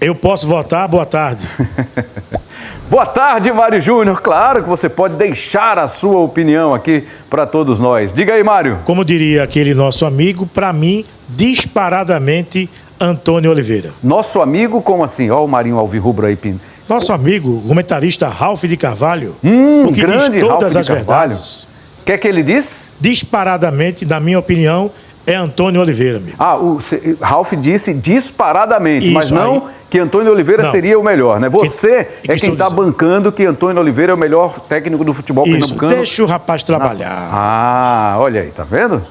Eu posso votar? Boa tarde. Boa tarde, Mário Júnior. Claro que você pode deixar a sua opinião aqui para todos nós. Diga aí, Mário. Como diria aquele nosso amigo, para mim, disparadamente, Antônio Oliveira. Nosso amigo, como assim? Ó o Marinho Alvirrubro aí, Pino. Nosso amigo, o comentarista Ralf de Carvalho, o que grande diz todas Ralf de as Carvalho. verdades. O que é que ele diz? Disparadamente, na minha opinião, é Antônio Oliveira, amigo. Ralf disse disparadamente, Isso, mas não aí. Que Antônio Oliveira seria o melhor, né? Você é quem está dizendo. bancando que Antônio Oliveira é o melhor técnico do futebol pernambucano. Deixa o rapaz trabalhar. Olha aí, tá vendo?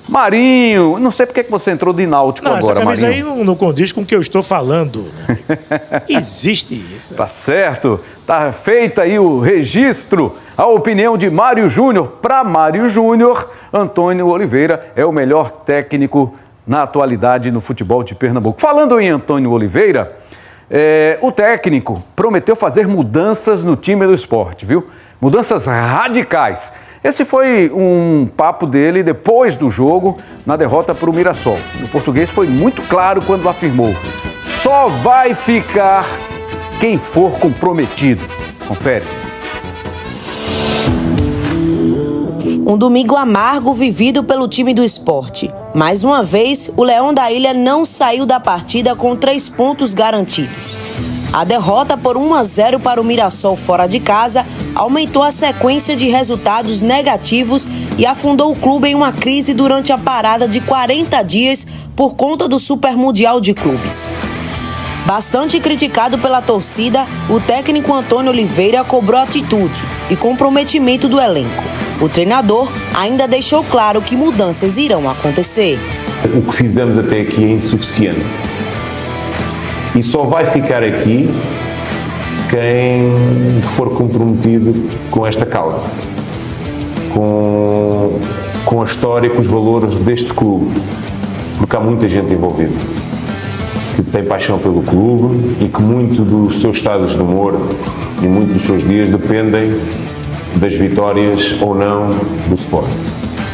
Marinho, não sei porque que você entrou de náutico agora, essa camisa Marinho. aí não condiz com o que eu estou falando. Né? Existe isso. Tá certo. Tá feito aí o registro. A opinião de Mário Júnior. Para Mário Júnior, Antônio Oliveira é o melhor técnico na atualidade no futebol de Pernambuco. Falando em Antônio Oliveira, o técnico prometeu fazer mudanças no time do Sport, viu? Mudanças radicais. Esse foi um papo dele depois do jogo, na derrota para o Mirassol. O português foi muito claro quando afirmou: só vai ficar quem for comprometido. Confere. Um domingo amargo vivido pelo time do Sport. Mais uma vez, o Leão da Ilha não saiu da partida com 3 pontos garantidos. A derrota por 1-0 para o Mirassol fora de casa aumentou a sequência de resultados negativos e afundou o clube em uma crise durante a parada de 40 dias por conta do Super Mundial de Clubes. Bastante criticado pela torcida, o técnico Antônio Oliveira cobrou atitude e comprometimento do elenco. O treinador ainda deixou claro que mudanças irão acontecer. O que fizemos até aqui é insuficiente. E só vai ficar aqui quem for comprometido com esta causa, com a história, com os valores deste clube, porque há muita gente envolvida, que tem paixão pelo clube e que muito dos seus estados de humor e muito dos seus dias dependem das vitórias ou não do Sport.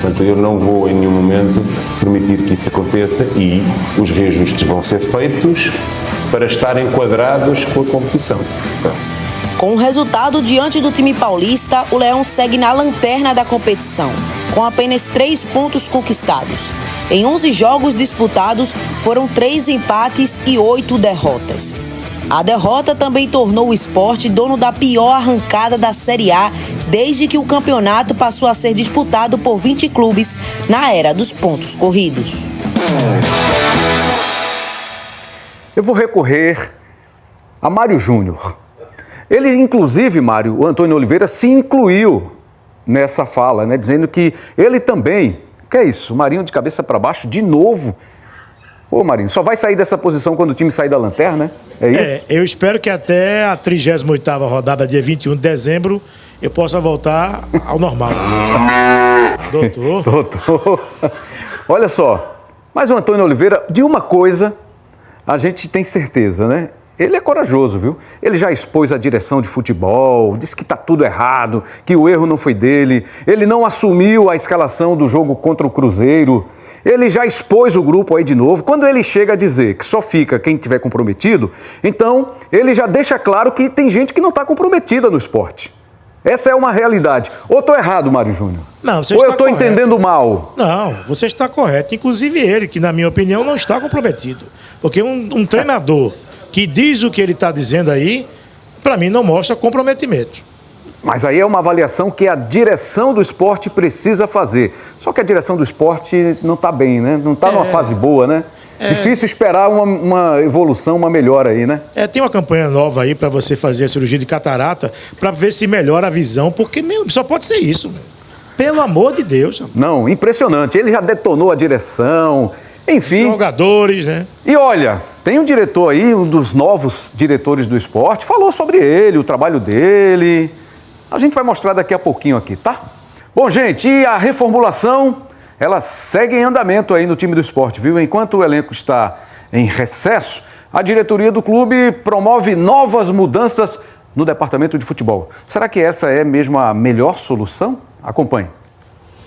Portanto, eu não vou em nenhum momento permitir que isso aconteça e os reajustes vão ser feitos para estar enquadrados com a competição. Com o resultado diante do time paulista, o Leão segue na lanterna da competição, com apenas 3 pontos conquistados. Em 11 jogos disputados, foram 3 empates e 8 derrotas. A derrota também tornou o Sport dono da pior arrancada da Série A desde que o campeonato passou a ser disputado por 20 clubes na era dos pontos corridos. Eu vou recorrer a Mário Júnior. Ele, inclusive, Mário, o Antônio Oliveira, se incluiu nessa fala, né? Dizendo que ele também... O que é isso? O Marinho de cabeça para baixo, de novo. Pô, Marinho, só vai sair dessa posição quando o time sair da lanterna, né? É isso? Eu espero que até a 38ª rodada, dia 21 de dezembro, eu possa voltar ao normal. Doutor. Olha só, mas o Antônio Oliveira, de uma coisa, a gente tem certeza, né? Ele é corajoso, viu? Ele já expôs a direção de futebol, disse que tá tudo errado, que o erro não foi dele. Ele não assumiu a escalação do jogo contra o Cruzeiro. Ele já expôs o grupo aí de novo. Quando ele chega a dizer que só fica quem tiver comprometido, então ele já deixa claro que tem gente que não está comprometida no esporte. Essa é uma realidade. Ou estou errado, Mário Júnior? Não, você Ou está eu estou correto. entendendo mal? Não, você está correto. Inclusive ele, que na minha opinião não está comprometido. Porque um treinador que diz o que ele está dizendo aí, para mim não mostra comprometimento. Mas aí é uma avaliação que a direção do esporte precisa fazer. Só que a direção do esporte não está bem, né? Não está numa fase boa, né? Difícil esperar uma evolução, uma melhora aí, né? Tem uma campanha nova aí para você fazer a cirurgia de catarata para ver se melhora a visão, porque só pode ser isso, meu. Pelo amor de Deus. Não, impressionante. Ele já detonou a direção, enfim. Jogadores, né? E olha, tem um diretor aí, um dos novos diretores do esporte, falou sobre ele, o trabalho dele. A gente vai mostrar daqui a pouquinho aqui, tá? Bom, gente, e a reformulação, ela segue em andamento aí no time do esporte, viu? Enquanto o elenco está em recesso, a diretoria do clube promove novas mudanças no departamento de futebol. Será que essa é mesmo a melhor solução? Acompanhe.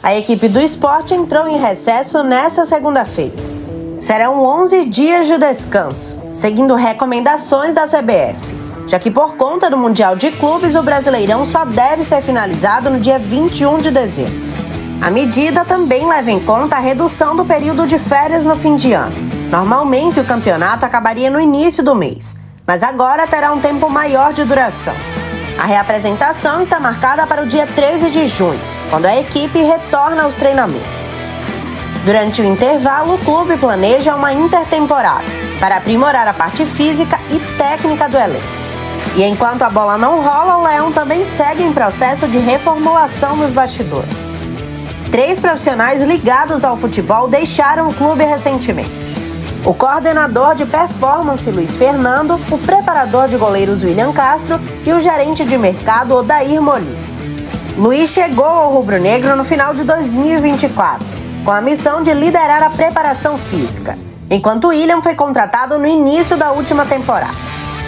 A equipe do Sport entrou em recesso nesta segunda-feira. Serão 11 dias de descanso, seguindo recomendações da CBF, já que por conta do Mundial de Clubes, o Brasileirão só deve ser finalizado no dia 21 de dezembro. A medida também leva em conta a redução do período de férias no fim de ano. Normalmente, o campeonato acabaria no início do mês, mas agora terá um tempo maior de duração. A reapresentação está marcada para o dia 13 de junho, quando a equipe retorna aos treinamentos. Durante o intervalo, o clube planeja uma intertemporada para aprimorar a parte física e técnica do elenco. E enquanto a bola não rola, o Leão também segue em processo de reformulação nos bastidores. 3 profissionais ligados ao futebol deixaram o clube recentemente. O coordenador de performance, Luiz Fernando, o preparador de goleiros, William Castro, e o gerente de mercado, Odair Molina. Luiz chegou ao rubro-negro no final de 2024, com a missão de liderar a preparação física, enquanto William foi contratado no início da última temporada.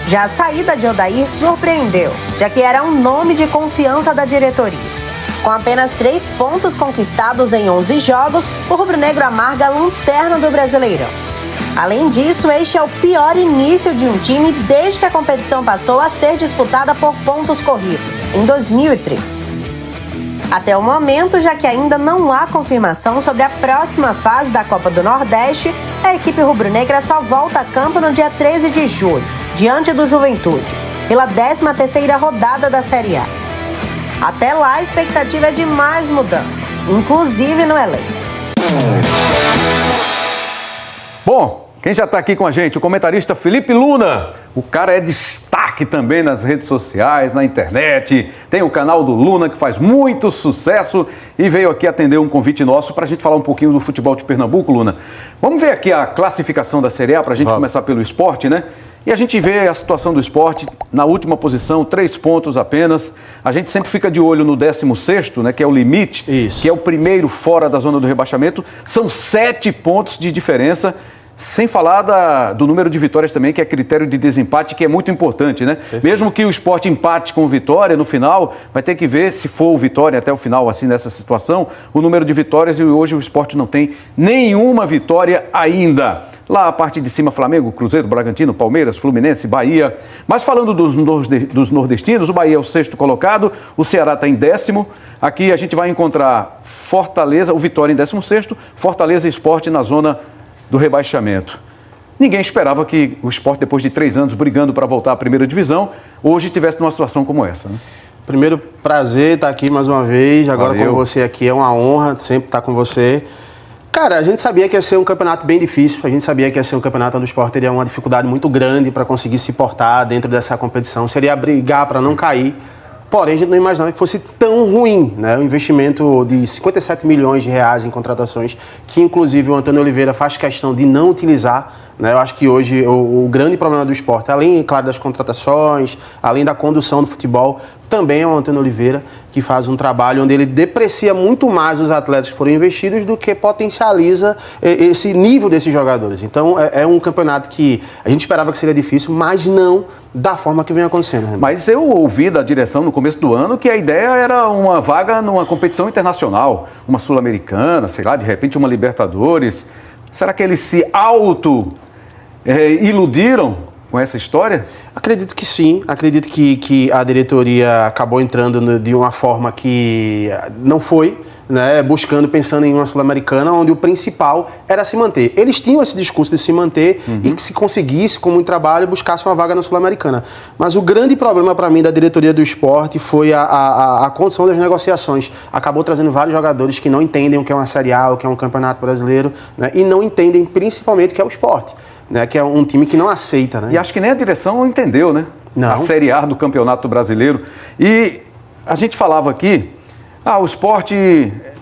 Já a saída de Odair surpreendeu, já que era um nome de confiança da diretoria. Com apenas 3 pontos conquistados em 11 jogos, o rubro-negro amarga a lanterna do Brasileirão. Além disso, este é o pior início de um time desde que a competição passou a ser disputada por pontos corridos, em 2003. Até o momento, já que ainda não há confirmação sobre a próxima fase da Copa do Nordeste, a equipe rubro-negra só volta a campo no dia 13 de julho, diante do Juventude, pela 13ª rodada da Série A. Até lá, a expectativa é de mais mudanças, inclusive no elenco. Bom, quem já está aqui com a gente? O comentarista Felipe Luna. O cara é destaque também nas redes sociais, na internet. Tem o canal do Luna, que faz muito sucesso e veio aqui atender um convite nosso para a gente falar um pouquinho do futebol de Pernambuco, Luna. Vamos ver aqui a classificação da Série A para a gente começar pelo esporte, né? E a gente vê a situação do esporte na última posição, 3 pontos apenas. A gente sempre fica de olho no 16º, né, que é o limite, que é o primeiro fora da zona do rebaixamento. São 7 pontos de diferença, sem falar do número de vitórias também, que é critério de desempate, que é muito importante, né? Perfeito. Mesmo que o esporte empate com Vitória no final, vai ter que ver se for o Vitória até o final, assim, nessa situação, o número de vitórias, e hoje o esporte não tem nenhuma vitória ainda. Lá a parte de cima, Flamengo, Cruzeiro, Bragantino, Palmeiras, Fluminense, Bahia. Mas falando dos nordestinos, o Bahia é o 6º colocado, o Ceará está em 10º. Aqui a gente vai encontrar Fortaleza, o Vitória em 16º, Fortaleza e Sport na zona do rebaixamento. Ninguém esperava que o Sport, depois de 3 anos brigando para voltar à primeira divisão, hoje tivesse numa situação como essa, né? Primeiro, prazer estar aqui mais uma vez. Agora Valeu. com você aqui é uma honra sempre estar com você. Cara, a gente sabia que ia ser um campeonato bem difícil, a gente sabia que ia ser um campeonato onde o Sport teria uma dificuldade muito grande para conseguir se portar dentro dessa competição, seria brigar para não cair, porém a gente não imaginava que fosse tão ruim, né? O investimento de 57 milhões de reais em contratações, que inclusive o Antônio Oliveira faz questão de não utilizar, né? Eu acho que hoje o grande problema do Sport, além, claro, das contratações, além da condução do futebol, também é o Antônio Oliveira, que faz um trabalho onde ele deprecia muito mais os atletas que foram investidos do que potencializa esse nível desses jogadores. Então, é um campeonato que a gente esperava que seria difícil, mas não da forma que vem acontecendo. Né? Mas eu ouvi da direção no começo do ano que a ideia era uma vaga numa competição internacional, uma Sul-Americana, sei lá, de repente uma Libertadores. Será que eles se iludiram com essa história? Acredito que sim, acredito que a diretoria acabou entrando de uma forma que não foi, né, pensando em uma Sul-Americana, onde o principal era se manter. Eles tinham esse discurso de se manter e que se conseguisse, com muito trabalho, buscasse uma vaga na Sul-Americana. Mas o grande problema para mim da diretoria do Sport foi a condição das negociações. Acabou trazendo vários jogadores que não entendem o que é uma Série A, o que é um campeonato brasileiro, né, e não entendem principalmente o que é o Sport. Né, que é um time que não aceita, né? E acho que nem a direção entendeu, né? Não. A Série A do Campeonato Brasileiro. E a gente falava aqui, o Sport,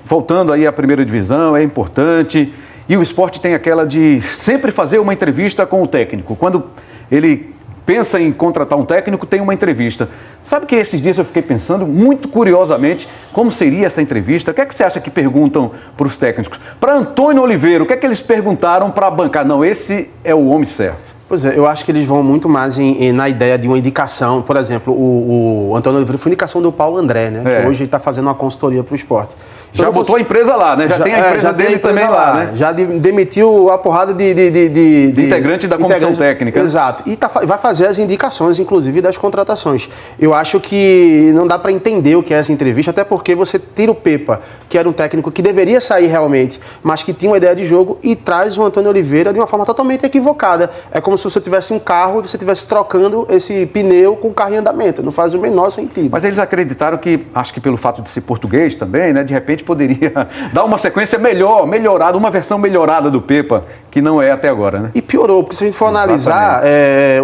voltando aí à primeira divisão, é importante. E o Sport tem aquela de sempre fazer uma entrevista com o técnico. Quando ele pensa em contratar um técnico, tem uma entrevista. Sabe que esses dias eu fiquei pensando, muito curiosamente, como seria essa entrevista? O que é que você acha que perguntam para os técnicos? Para Antônio Oliveira, o que é que eles perguntaram para bancar? Não, esse é o homem certo. Pois é, eu acho que eles vão muito mais na ideia de uma indicação. Por exemplo, o Antônio Oliveira foi indicação do Paulo André, né? Que hoje ele está fazendo uma consultoria para o esporte. Então, já botou a empresa lá, né? Já tem a empresa dele também lá, né? Já demitiu a porrada de integrante da comissão técnica. Exato. E vai fazer as indicações, inclusive, das contratações. Eu acho que não dá para entender o que é essa entrevista, até porque você tira o Pepa, que era um técnico que deveria sair realmente, mas que tinha uma ideia de jogo, e traz o Antônio Oliveira de uma forma totalmente equivocada. É como se você tivesse um carro e você estivesse trocando esse pneu com o carro em andamento. Não faz o menor sentido. Mas eles acreditaram que, acho que pelo fato de ser português também, né? De repente poderia dar uma sequência melhorada, uma versão melhorada do Pepa, que não é até agora, né? E piorou, porque se a gente for analisar,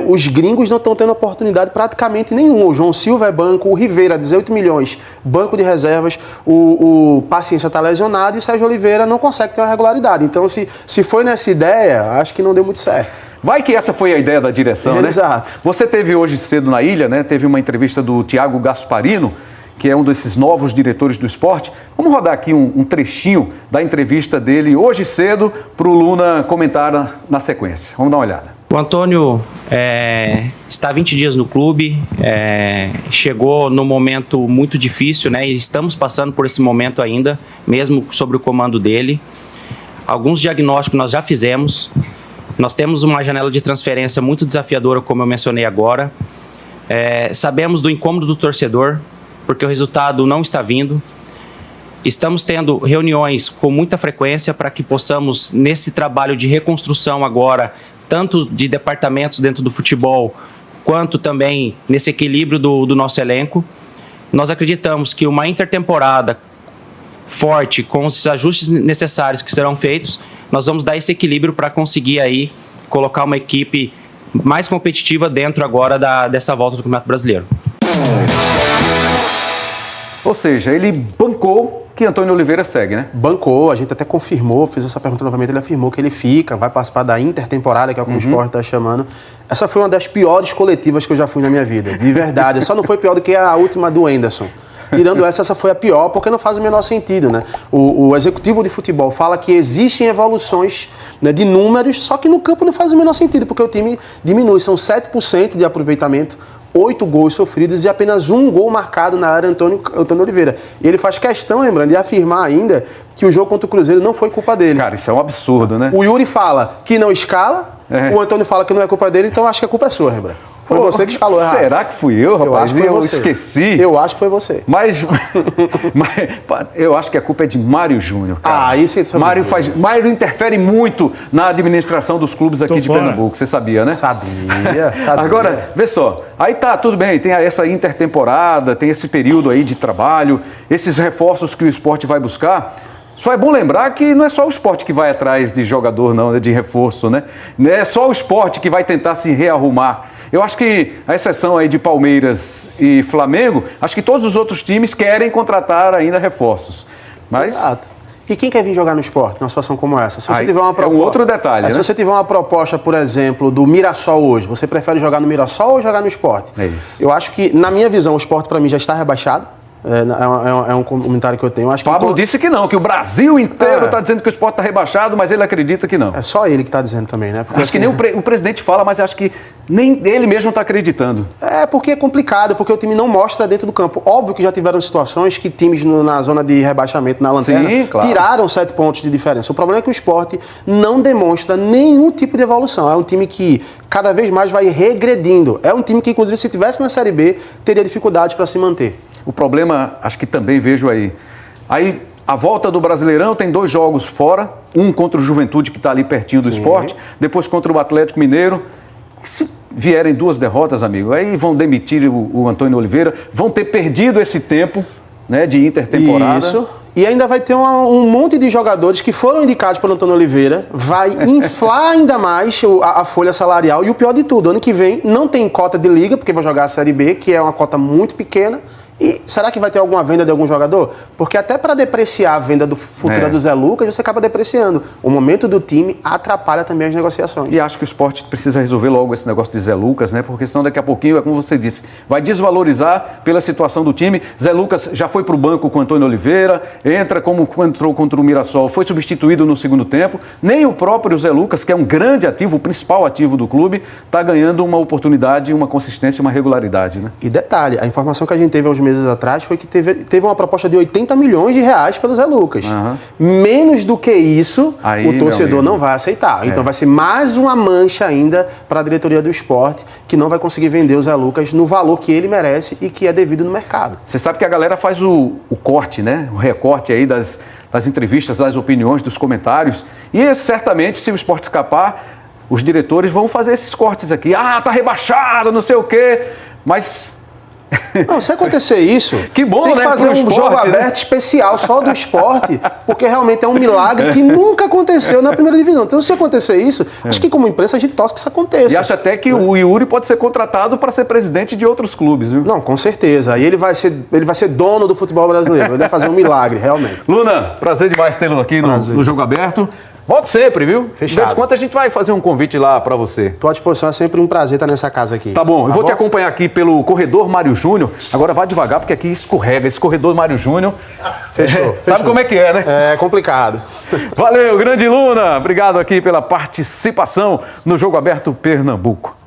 os gringos não estão tendo oportunidade praticamente nenhuma. O João Silva é banco, o Rivera, 18 milhões, banco de reservas, o Paciência está lesionado e o Sérgio Oliveira não consegue ter uma regularidade. Então, se foi nessa ideia, acho que não deu muito certo. Vai que essa foi a ideia da direção, né? Exato. Você teve hoje cedo na ilha, né? Teve uma entrevista do Thiago Gasparino, que é um desses novos diretores do esporte. Vamos rodar aqui um trechinho da entrevista dele hoje cedo para o Luna comentar na sequência. Vamos dar uma olhada. O Antônio está há 20 dias no clube, chegou num momento muito difícil, né? E estamos passando por esse momento ainda, mesmo sob o comando dele. Alguns diagnósticos nós já fizemos. Nós temos uma janela de transferência muito desafiadora, como eu mencionei agora. Sabemos do incômodo do torcedor, porque o resultado não está vindo. Estamos tendo reuniões com muita frequência para que possamos, nesse trabalho de reconstrução agora, tanto de departamentos dentro do futebol, quanto também nesse equilíbrio do nosso elenco. Nós acreditamos que uma intertemporada forte, com os ajustes necessários que serão feitos, nós vamos dar esse equilíbrio para conseguir aí colocar uma equipe mais competitiva dentro agora dessa volta do Campeonato Brasileiro. Ou seja, ele bancou que Antônio Oliveira segue, né? Bancou, a gente até confirmou, fez essa pergunta novamente, ele afirmou que ele fica, vai participar da intertemporada, que é o que o esporte está chamando. Essa foi uma das piores coletivas que eu já fui na minha vida, de verdade. Só não foi pior do que a última do Anderson. Tirando essa foi a pior, porque não faz o menor sentido, né? O executivo de futebol fala que existem evoluções, né, de números, só que no campo não faz o menor sentido, porque o time diminui. São 7% de aproveitamento, 8 gols sofridos e apenas 1 gol marcado na área Antônio Oliveira. E ele faz questão, lembrando, de afirmar ainda que o jogo contra o Cruzeiro não foi culpa dele. Cara, isso é um absurdo, né? O Yuri fala que não escala, o Antônio fala que não é culpa dele, então acho que a culpa é sua, Rembrandt. Foi você que escalou errado. Será que fui eu, rapaz? Eu esqueci. Eu acho que foi você. Mas eu acho que a culpa é de Mário Júnior, cara. Isso é Mário interfere muito na administração dos clubes aqui de Pernambuco. Você sabia, né? Sabia. Agora, vê só. Aí tá, tudo bem. Tem essa intertemporada, tem esse período aí de trabalho, esses reforços que o esporte vai buscar. Só é bom lembrar que não é só o esporte que vai atrás de jogador, não, de reforço, né? Não é só o esporte que vai tentar se rearrumar. Eu acho que, a exceção aí de Palmeiras e Flamengo, acho que todos os outros times querem contratar ainda reforços. Mas... Exato. E quem quer vir jogar no esporte numa situação como essa? Se você tiver uma proposta, é um outro detalhe, né? Se você tiver uma proposta, por exemplo, do Mirassol hoje, você prefere jogar no Mirassol ou jogar no esporte? É isso. Eu acho que, na minha visão, o esporte para mim já está rebaixado. É um comentário que eu tenho. Acho que Pablo disse que não, que o Brasil inteiro está dizendo que o esporte está rebaixado, mas ele acredita que não. É só ele que está dizendo também, né? Porque, acho que nem o presidente fala, mas acho que nem ele mesmo está acreditando. Porque é complicado, porque o time não mostra dentro do campo. Óbvio que já tiveram situações que times na zona de rebaixamento, na lanterna, tiraram 7 pontos de diferença. O problema é que o esporte não demonstra nenhum tipo de evolução. É um time que cada vez mais vai regredindo. É um time que, inclusive, se tivesse na Série B, teria dificuldades para se manter. O problema, acho que também vejo aí. Aí, a volta do Brasileirão tem 2 jogos fora, um contra o Juventude, que está ali pertinho do esporte, depois contra o Atlético Mineiro. Se vierem 2 derrotas, amigo, aí vão demitir o Antônio Oliveira, vão ter perdido esse tempo, né, de intertemporada. Isso. E ainda vai ter um monte de jogadores que foram indicados pelo Antônio Oliveira, vai inflar ainda mais a folha salarial. E o pior de tudo, ano que vem não tem cota de liga, porque vai jogar a Série B, que é uma cota muito pequena, E será que vai ter alguma venda de algum jogador? Porque até para depreciar a venda do futura do Zé Lucas, você acaba depreciando. O momento do time atrapalha também as negociações. E acho que o esporte precisa resolver logo esse negócio de Zé Lucas, né? Porque senão daqui a pouquinho, é como você disse, vai desvalorizar pela situação do time. Zé Lucas já foi para o banco com o Antônio Oliveira, entra como entrou contra o Mirassol, foi substituído no segundo tempo. Nem o próprio Zé Lucas, que é um grande ativo, o principal ativo do clube, está ganhando uma oportunidade, uma consistência, uma regularidade, né? E detalhe, a informação que a gente teve há uns meses atrás foi que teve uma proposta de 80 milhões de reais pelo Zé Lucas. Menos do que isso, aí, o torcedor não vai aceitar. Então vai ser mais uma mancha ainda para a diretoria do esporte, que não vai conseguir vender o Zé Lucas no valor que ele merece e que é devido no mercado. Você sabe que a galera faz o corte, né? O recorte aí das entrevistas, das opiniões, dos comentários. E certamente, se o esporte escapar, os diretores vão fazer esses cortes aqui. Ah, tá rebaixado, não sei o quê. Mas... Não, se acontecer isso, que bom, tem que né, fazer pro um esporte, jogo né? aberto especial só do esporte, porque realmente é um milagre que nunca aconteceu na primeira divisão. Então, se acontecer isso, acho que como imprensa a gente torce que isso aconteça. E acho até que o Yuri pode ser contratado para ser presidente de outros clubes, viu? Não, com certeza. Aí ele vai ser dono do futebol brasileiro. Ele vai fazer um milagre, realmente. Luna, prazer demais tê-lo aqui no Jogo Aberto. Volte sempre, viu? Fechado. De vez em quando a gente vai fazer um convite lá para você. Estou à disposição, é sempre um prazer estar nessa casa aqui. Tá bom, eu vou te acompanhar aqui pelo corredor Mário Júnior. Agora vá devagar, porque aqui escorrega. Esse corredor Mário Júnior. Fechou. Sabe como é que é, né? É complicado. Valeu, grande Luna. Obrigado aqui pela participação no Jogo Aberto Pernambuco.